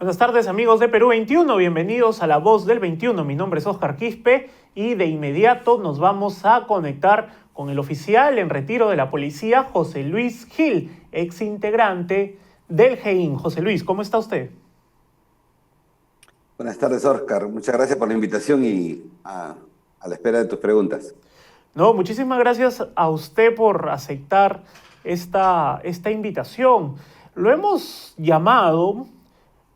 Buenas tardes amigos de Perú 21, bienvenidos a La Voz del 21. Mi nombre es Oscar Quispe y de inmediato nos vamos a conectar con el oficial en retiro de la policía, José Luis Gil, ex integrante del GEIN. José Luis, ¿cómo está usted? Buenas tardes, Oscar. Muchas gracias por la invitación y a la espera de tus preguntas. No, muchísimas gracias a usted por aceptar esta invitación. Lo hemos llamado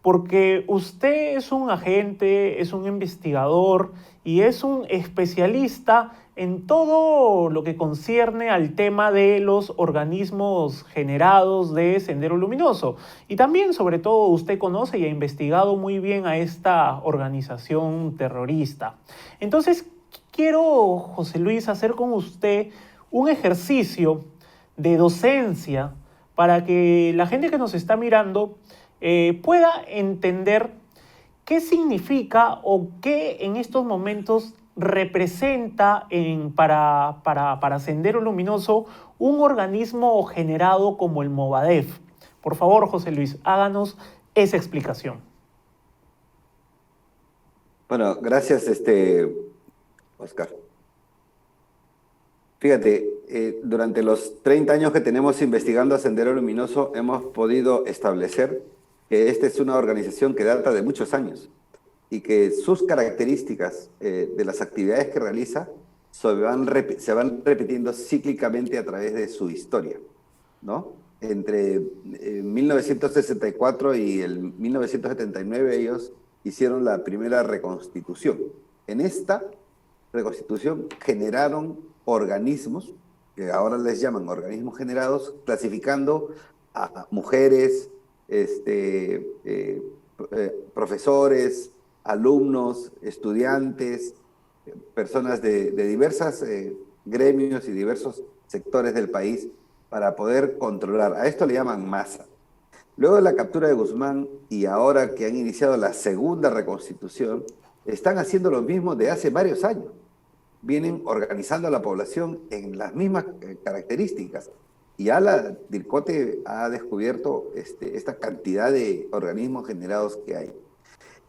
porque usted es un agente, es un investigador y es un especialista en todo lo que concierne al tema de los organismos generados de Sendero Luminoso. Y también, sobre todo, usted conoce y ha investigado muy bien a esta organización terrorista. Entonces, quiero, José Luis, hacer con usted un ejercicio de docencia para que la gente que nos está mirando pueda entender qué significa o qué en estos momentos representa para Sendero Luminoso un organismo generado como el Movadef. Por favor, José Luis, háganos esa explicación. Bueno, gracias, Oscar. Fíjate, durante los 30 años que tenemos investigando a Sendero Luminoso, hemos podido establecer que esta es una organización que data de muchos años y que sus características de las actividades que realiza se van repitiendo cíclicamente a través de su historia, ¿no? Entre 1964 y el 1979 ellos hicieron la primera reconstitución. En esta reconstitución generaron organismos, que ahora les llaman organismos generados, clasificando a mujeres, profesores, alumnos, estudiantes, personas de diversos gremios y diversos sectores del país para poder controlar. A esto le llaman masa. Luego de la captura de Guzmán y ahora que han iniciado la segunda reconstitución, están haciendo lo mismo de hace varios años. Vienen organizando a la población en las mismas características. Y ya la DIRCOTE ha descubierto esta cantidad de organismos generados que hay.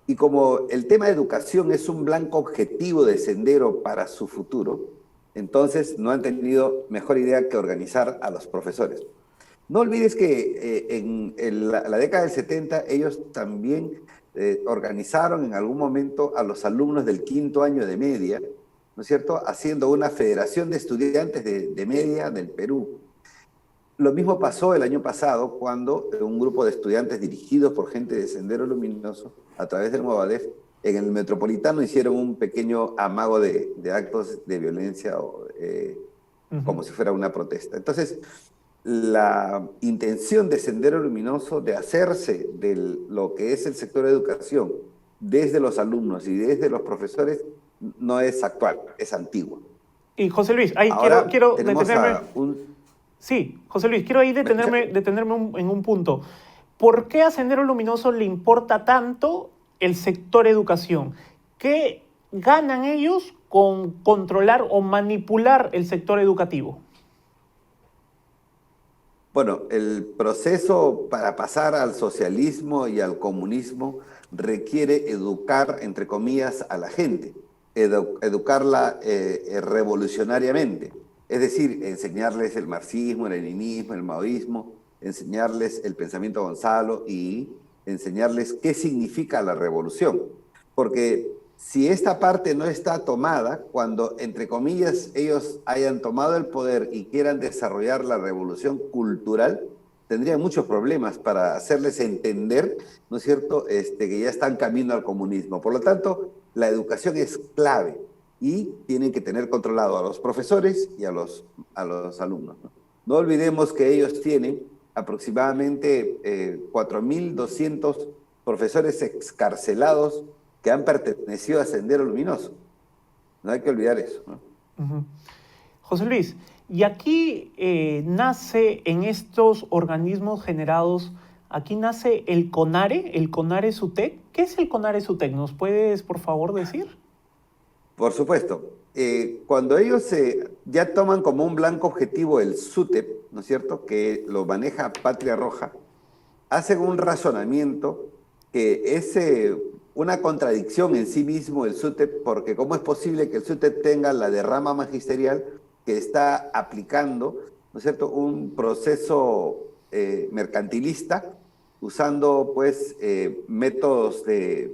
Y como el tema de educación es un blanco objetivo de Sendero para su futuro, entonces no han tenido mejor idea que organizar a los profesores. No olvides que en la década del 70 ellos también organizaron en algún momento a los alumnos del quinto año de media, ¿no es cierto?, haciendo una federación de estudiantes de media del Perú. Lo mismo pasó el año pasado cuando un grupo de estudiantes dirigidos por gente de Sendero Luminoso, a través del Movadef, en el Metropolitano hicieron un pequeño amago de actos de violencia como si fuera una protesta. Entonces, la intención de Sendero Luminoso de hacerse de lo que es el sector de educación desde los alumnos y desde los profesores no es actual, es antigua. Y José Luis, ahí Ahora quiero tenemos detenerme. a un... Sí, José Luis, quiero ahí detenerme en un punto. ¿Por qué a Sendero Luminoso le importa tanto el sector educación? ¿Qué ganan ellos con controlar o manipular el sector educativo? Bueno, el proceso para pasar al socialismo y al comunismo requiere educar, entre comillas, a la gente, educarla revolucionariamente, es decir, enseñarles el marxismo, el leninismo, el maoísmo, enseñarles el pensamiento Gonzalo y enseñarles qué significa la revolución. Porque si esta parte no está tomada, cuando, entre comillas, ellos hayan tomado el poder y quieran desarrollar la revolución cultural, tendrían muchos problemas para hacerles entender, ¿no es cierto?, que ya están camino al comunismo. Por lo tanto, la educación es clave y tienen que tener controlado a los profesores y a los alumnos, ¿no? No olvidemos que ellos tienen aproximadamente 4.200 profesores excarcelados que han pertenecido a Sendero Luminoso. No hay que olvidar eso, ¿no? Uh-huh. José Luis, y aquí nace en estos organismos generados, aquí nace el CONARE SUTEC. ¿Qué es el CONARE SUTEC? ¿Nos puedes, por favor, decir? Por supuesto. Cuando ellos ya toman como un blanco objetivo el SUTEP, ¿no es cierto?, que lo maneja Patria Roja, hacen un razonamiento que es una contradicción en sí mismo el SUTEP, porque ¿cómo es posible que el SUTEP tenga la derrama magisterial que está aplicando, ¿no es cierto?, un proceso mercantilista usando pues métodos de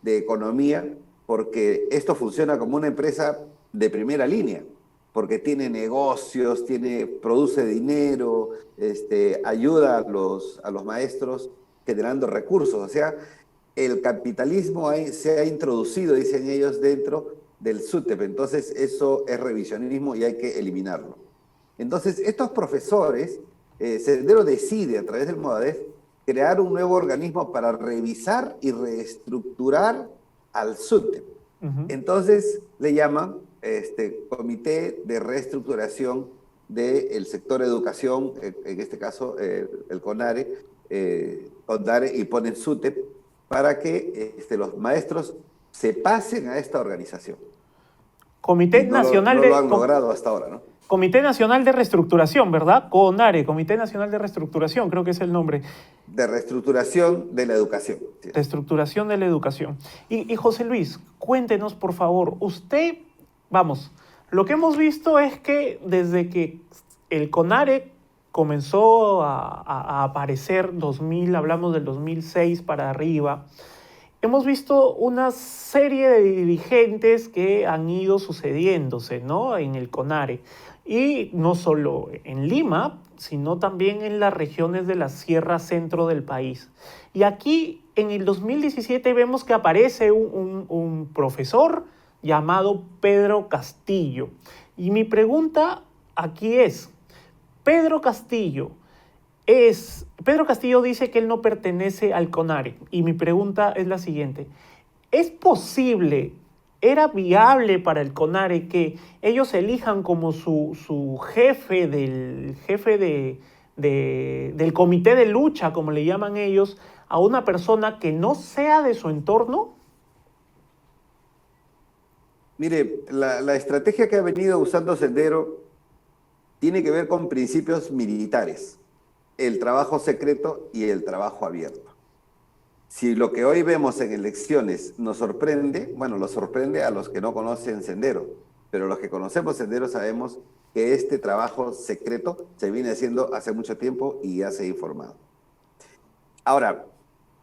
economía, porque esto funciona como una empresa de primera línea, porque tiene negocios, produce dinero, ayuda a los maestros generando recursos. O sea, el capitalismo se ha introducido, dicen ellos, dentro del SUTEP. Entonces, eso es revisionismo y hay que eliminarlo. Entonces, estos profesores, Sendero decide a través del MOVADEF crear un nuevo organismo para revisar y reestructurar al SUTEP. Entonces, le llaman Comité de Reestructuración del Sector Educación, en este caso el CONARE, y ponen SUTEP para que los maestros se pasen a esta organización. Comité y Nacional no lo han logrado hasta ahora, ¿no? Comité Nacional de Reestructuración, ¿verdad? CONARE, Comité Nacional de Reestructuración, creo que es el nombre. De reestructuración de la educación. Sí. Reestructuración de la educación. Y José Luis, cuéntenos, por favor, usted, vamos, lo que hemos visto es que desde que el CONARE comenzó a aparecer, hablamos del 2006 para arriba, hemos visto una serie de dirigentes que han ido sucediéndose, ¿no?, en el CONARE. Y no solo en Lima, sino también en las regiones de la Sierra Centro del país. Y aquí, en el 2017, vemos que aparece un profesor llamado Pedro Castillo. Y mi pregunta aquí es, Pedro Castillo dice que él no pertenece al CONARE. Y mi pregunta es la siguiente. ¿Es posible, era viable para el CONARE que ellos elijan como su jefe del comité de lucha, como le llaman ellos, a una persona que no sea de su entorno? Mire, la estrategia que ha venido usando Sendero tiene que ver con principios militares. El trabajo secreto y el trabajo abierto. Si lo que hoy vemos en elecciones nos sorprende, bueno, lo sorprende a los que no conocen Sendero, pero los que conocemos Sendero sabemos que este trabajo secreto se viene haciendo hace mucho tiempo y ya se ha informado. Ahora,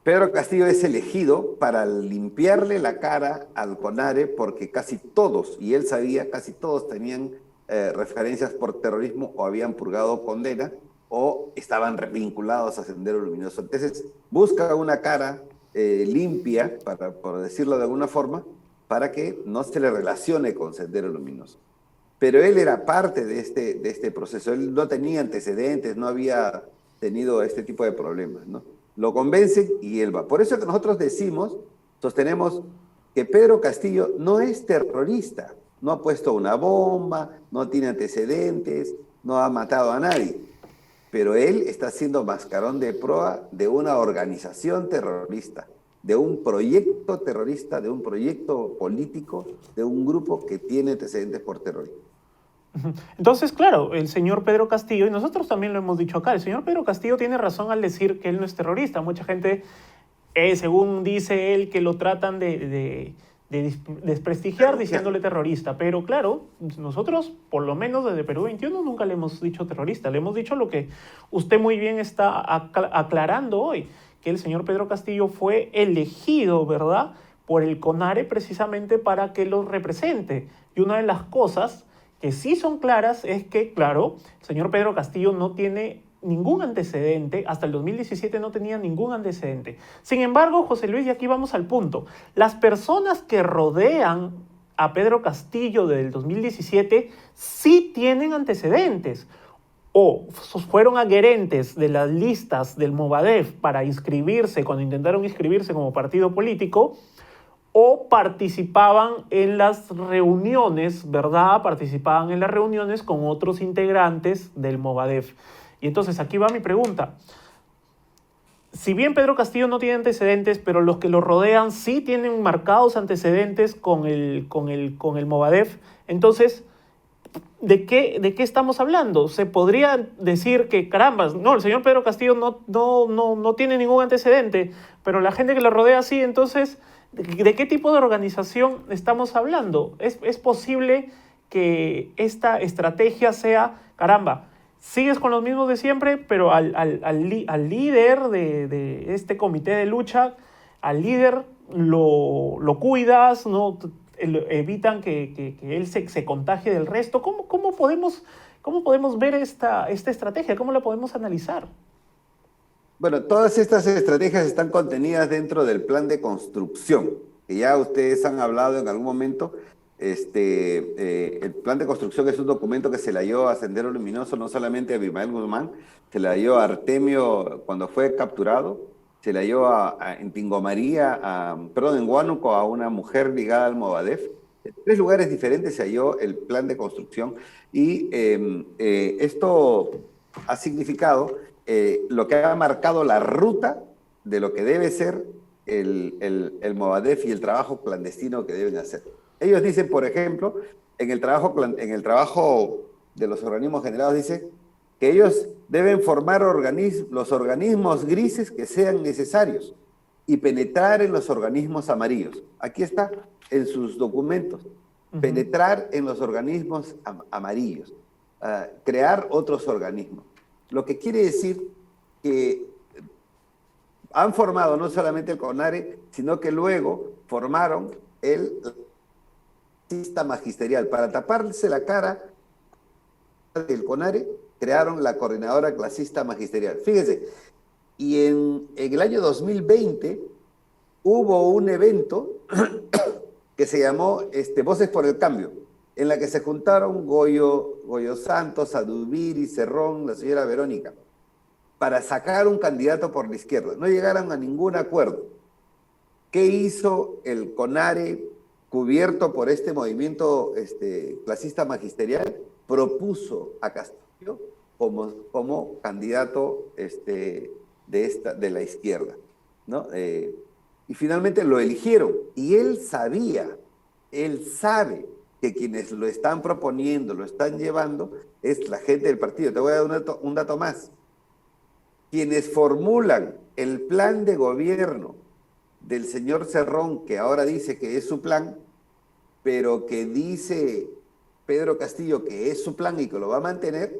Pedro Castillo es elegido para limpiarle la cara al CONARE porque casi todos, y él sabía, casi todos tenían referencias por terrorismo o habían purgado condena, o estaban vinculados a Sendero Luminoso. Entonces, busca una cara limpia, por decirlo de alguna forma, para que no se le relacione con Sendero Luminoso. Pero él era parte de este proceso. Él no tenía antecedentes, no había tenido este tipo de problemas, ¿no? Lo convencen y él va. Por eso que nosotros sostenemos que Pedro Castillo no es terrorista, no ha puesto una bomba, no tiene antecedentes, no ha matado a nadie. Pero él está siendo mascarón de proa de una organización terrorista, de un proyecto terrorista, de un proyecto político, de un grupo que tiene antecedentes por terrorismo. Entonces, claro, el señor Pedro Castillo, y nosotros también lo hemos dicho acá, el señor Pedro Castillo tiene razón al decir que él no es terrorista. Mucha gente, según dice él, que lo tratan de desprestigiar diciéndole terrorista. Pero claro, nosotros, por lo menos desde Perú 21, nunca le hemos dicho terrorista. Le hemos dicho lo que usted muy bien está aclarando hoy, que el señor Pedro Castillo fue elegido, ¿verdad?, por el CONARE precisamente para que lo represente. Y una de las cosas que sí son claras es que, claro, el señor Pedro Castillo no tiene ningún antecedente, hasta el 2017 no tenía ningún antecedente. Sin embargo, José Luis, y aquí vamos al punto, las personas que rodean a Pedro Castillo del 2017 sí tienen antecedentes, o fueron adherentes de las listas del Movadef para inscribirse, cuando intentaron inscribirse como partido político, o participaban en las reuniones, ¿verdad? Participaban en las reuniones con otros integrantes del Movadef. Y entonces aquí va mi pregunta. Si bien Pedro Castillo no tiene antecedentes, pero los que lo rodean sí tienen marcados antecedentes con el Movadef, entonces, ¿de qué estamos hablando? Se podría decir que, caramba, no, el señor Pedro Castillo no tiene ningún antecedente, pero la gente que lo rodea sí, entonces, ¿de qué tipo de organización estamos hablando? ¿Es posible que esta estrategia sea, caramba, sigues con los mismos de siempre, pero al líder de este comité de lucha, al líder lo cuidas, ¿no? Evitan que él se contagie del resto? ¿Cómo podemos ver esta estrategia? ¿Cómo la podemos analizar? Bueno, todas estas estrategias están contenidas dentro del plan de construcción, que ya ustedes han hablado en algún momento. El plan de construcción es un documento que se le dio a Sendero Luminoso, no solamente a Abimael Guzmán, se le dio a Artemio cuando fue capturado, se le dio en Tingomaría, perdón, en Huánuco, a una mujer ligada al Movadef. En 3 lugares diferentes se halló el plan de construcción y esto ha significado lo que ha marcado la ruta de lo que debe ser el Movadef y el trabajo clandestino que deben hacer. Ellos dicen, por ejemplo, en el trabajo de los organismos generados, dice que ellos deben formar los organismos grises que sean necesarios y penetrar en los organismos amarillos. Aquí está en sus documentos. Penetrar en los organismos amarillos, crear otros organismos. Lo que quiere decir que han formado no solamente el CONARE, sino que luego formaron el clasista magisterial. Para taparse la cara del CONARE, crearon la coordinadora clasista magisterial. Fíjense, y en el año 2020 hubo un evento que se llamó Voces por el Cambio, en la que se juntaron Goyo Santos, Adubiri, Cerrón, la señora Verónica, para sacar un candidato por la izquierda. No llegaron a ningún acuerdo. ¿Qué hizo el CONARE, cubierto por este movimiento clasista magisterial? Propuso a Castillo como candidato de la izquierda, ¿no? Y finalmente lo eligieron. Y él sabe que quienes lo están proponiendo, lo están llevando, es la gente del partido. Te voy a dar un dato más. Quienes formulan el plan de gobierno del señor Cerrón, que ahora dice que es su plan, pero que dice Pedro Castillo que es su plan y que lo va a mantener,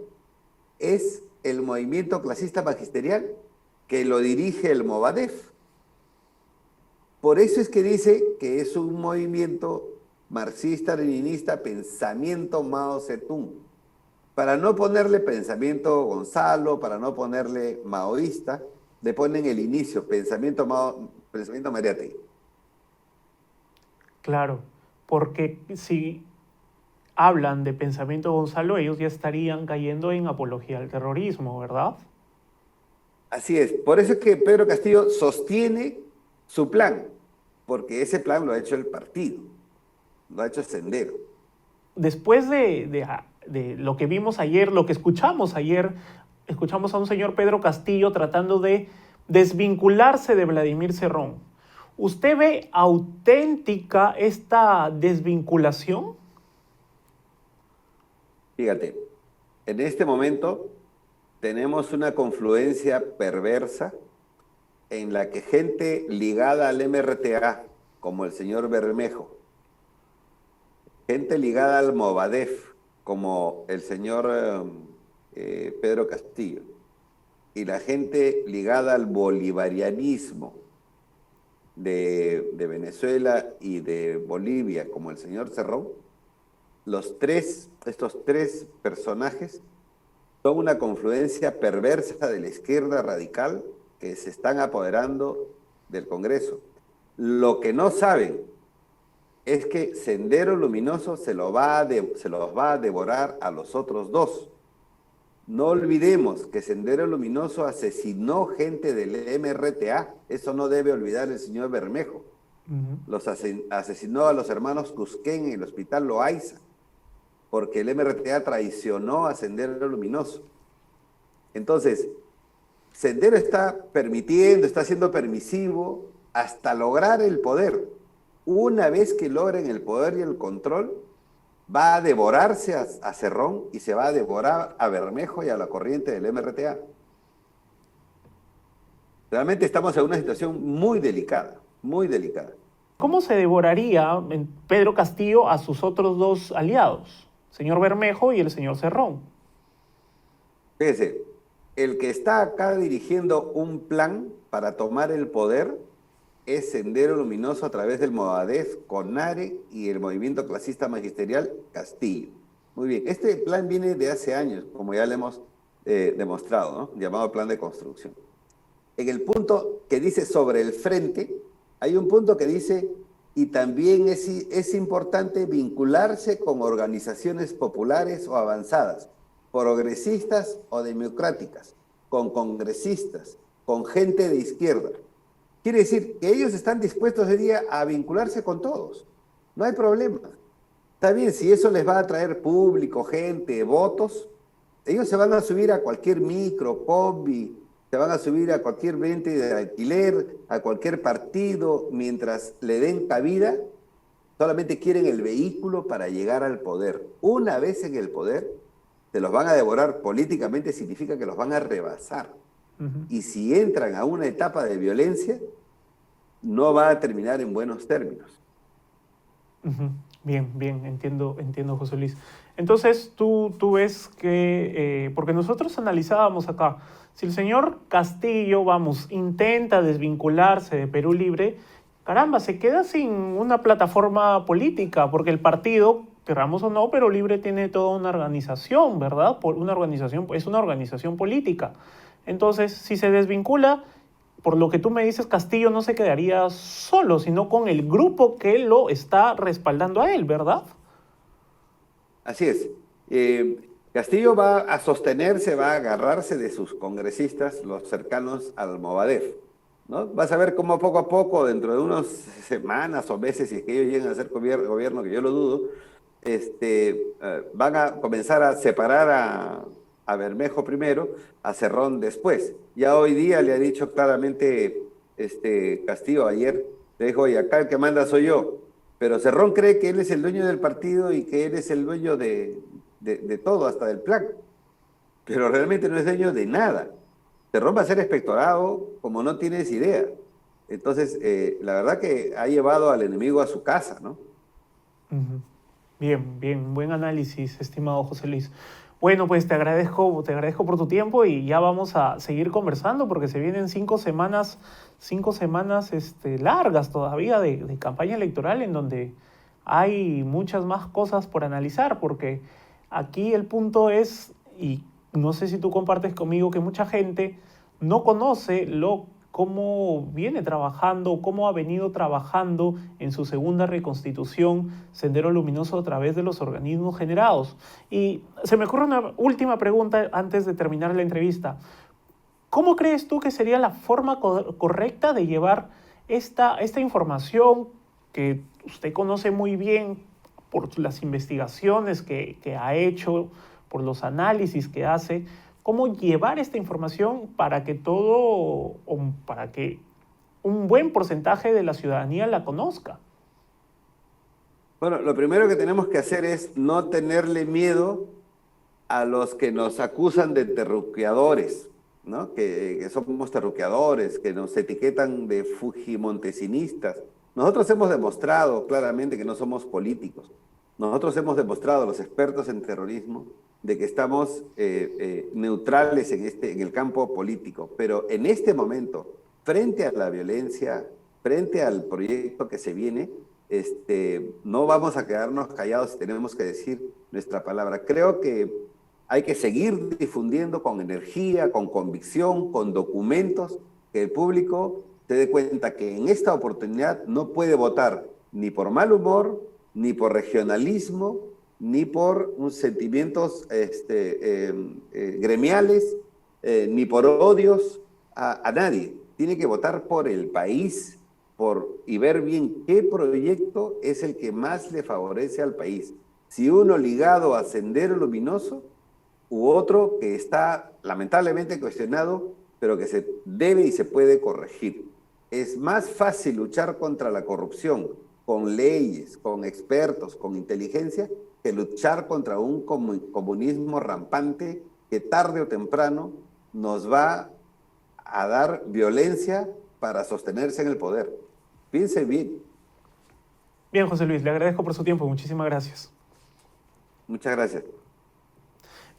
es el movimiento clasista magisterial que lo dirige el Movadef. Por eso es que dice que es un movimiento marxista-leninista, pensamiento Mao Zedong. Para no ponerle pensamiento Gonzalo, para no ponerle maoísta, le ponen el inicio, pensamiento Mariátegui. Claro, porque si hablan de pensamiento Gonzalo, ellos ya estarían cayendo en apología al terrorismo, ¿verdad? Así es. Por eso es que Pedro Castillo sostiene su plan, porque ese plan lo ha hecho el partido, lo ha hecho Sendero. Después de lo que vimos ayer, lo que escuchamos ayer, escuchamos a un señor Pedro Castillo tratando de desvincularse de Vladimir Cerrón. ¿Usted ve auténtica esta desvinculación? Fíjate, en este momento tenemos una confluencia perversa en la que gente ligada al MRTA, como el señor Bermejo, gente ligada al Movadef, como el señor Pedro Castillo, y la gente ligada al bolivarianismo de Venezuela y de Bolivia, como el señor Cerrón, estos tres personajes son una confluencia perversa de la izquierda radical que se están apoderando del Congreso. Lo que no saben es que Sendero Luminoso se los va a devorar a los otros dos. No olvidemos que Sendero Luminoso asesinó gente del MRTA, eso no debe olvidar el señor Bermejo. Los asesinó a los hermanos Cusquén en el hospital Loaiza, porque el MRTA traicionó a Sendero Luminoso. Entonces, Sendero está siendo permisivo hasta lograr el poder. Una vez que logren el poder y el control, va a devorarse a Cerrón y se va a devorar a Bermejo y a la corriente del MRTA. Realmente estamos en una situación muy delicada, muy delicada. ¿Cómo se devoraría Pedro Castillo a sus otros dos aliados, señor Bermejo y el señor Cerrón? Fíjese, el que está acá dirigiendo un plan para tomar el poder es Sendero Luminoso a través del Movadef, CONARE y el Movimiento Clasista Magisterial Castillo. Muy bien, este plan viene de hace años, como ya le hemos demostrado, ¿no? Llamado Plan de Construcción. En el punto que dice sobre el frente, hay un punto que dice, y también es importante vincularse con organizaciones populares o avanzadas, progresistas o democráticas, con congresistas, con gente de izquierda. Quiere decir que ellos están dispuestos hoy día a vincularse con todos. No hay problema. Está bien, si eso les va a traer público, gente, votos, ellos se van a subir a cualquier micro, combi, se van a subir a cualquier venta de alquiler, a cualquier partido, mientras le den cabida, solamente quieren el vehículo para llegar al poder. Una vez en el poder, se los van a devorar políticamente, significa que los van a rebasar. Y si entran a una etapa de violencia, no va a terminar en buenos términos. Bien, bien, entiendo, José Luis. Entonces, tú ves que, porque nosotros analizábamos acá, si el señor Castillo, vamos, intenta desvincularse de Perú Libre, caramba, se queda sin una plataforma política, porque el partido, queramos o no, Perú Libre tiene toda una organización, ¿verdad? Es una organización política. Entonces, si se desvincula, por lo que tú me dices, Castillo no se quedaría solo, sino con el grupo que lo está respaldando a él, ¿verdad? Así es. Castillo va a sostenerse, va a agarrarse de sus congresistas, los cercanos al Movadef, ¿no? Vas a ver cómo poco a poco, dentro de unas semanas o meses, si es que ellos llegan a ser gobierno, que yo lo dudo, van a comenzar a separar a Bermejo primero, a Cerrón después. Ya hoy día le ha dicho claramente Castillo, ayer le dijo, oye, acá el que manda soy yo, pero Cerrón cree que él es el dueño del partido y que él es el dueño de todo, hasta del plan, pero realmente no es dueño de nada. Cerrón va a ser expectorado como no tienes idea. Entonces, la verdad que ha llevado al enemigo a su casa, ¿no? Bien, bien, buen análisis, estimado José Luis. Bueno, pues te agradezco por tu tiempo y ya vamos a seguir conversando porque se vienen 5 semanas, largas todavía de campaña electoral en donde hay muchas más cosas por analizar, porque aquí el punto es, y no sé si tú compartes conmigo, que mucha gente no conoce cómo viene trabajando, cómo ha venido trabajando en su segunda reconstitución Sendero Luminoso a través de los organismos generados. Y se me ocurre una última pregunta antes de terminar la entrevista. ¿Cómo crees tú que sería la forma correcta de llevar esta información que usted conoce muy bien por las investigaciones que ha hecho, por los análisis que hace? ¿Cómo llevar esta información para que para que un buen porcentaje de la ciudadanía la conozca? Bueno, lo primero que tenemos que hacer es no tenerle miedo a los que nos acusan de terruqueadores, ¿no? Que somos terruqueadores, que nos etiquetan de fujimontesinistas. Nosotros hemos demostrado claramente que no somos políticos. Nosotros hemos demostrado, los expertos en terrorismo, de que estamos neutrales en el campo político. Pero en este momento, frente a la violencia, frente al proyecto que se viene, no vamos a quedarnos callados, tenemos que decir nuestra palabra. Creo que hay que seguir difundiendo con energía, con convicción, con documentos, que el público se dé cuenta que en esta oportunidad no puede votar ni por mal humor, ni por regionalismo, ni por sentimientos gremiales, ni por odios a nadie. Tiene que votar por el país y ver bien qué proyecto es el que más le favorece al país. Si uno ligado a Sendero Luminoso u otro que está lamentablemente cuestionado, pero que se debe y se puede corregir. Es más fácil luchar contra la corrupción con leyes, con expertos, con inteligencia, que luchar contra un comunismo rampante que tarde o temprano nos va a dar violencia para sostenerse en el poder. Piense bien. Bien, José Luis, le agradezco por su tiempo. Muchísimas gracias. Muchas gracias.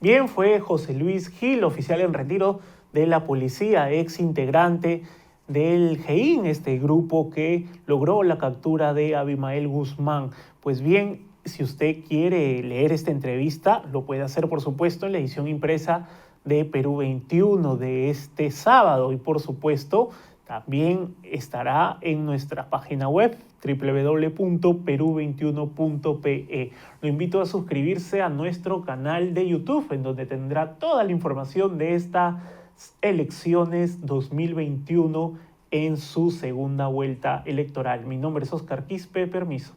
Bien, fue José Luis Gil, oficial en retiro de la policía, ex integrante del GEIN, este grupo que logró la captura de Abimael Guzmán. Pues bien, si usted quiere leer esta entrevista, lo puede hacer, por supuesto, en la edición impresa de Perú 21 de este sábado. Y, por supuesto, también estará en nuestra página web www.peru21.pe. Lo invito a suscribirse a nuestro canal de YouTube, en donde tendrá toda la información de estas elecciones 2021 en su segunda vuelta electoral. Mi nombre es Oscar Quispe, permiso.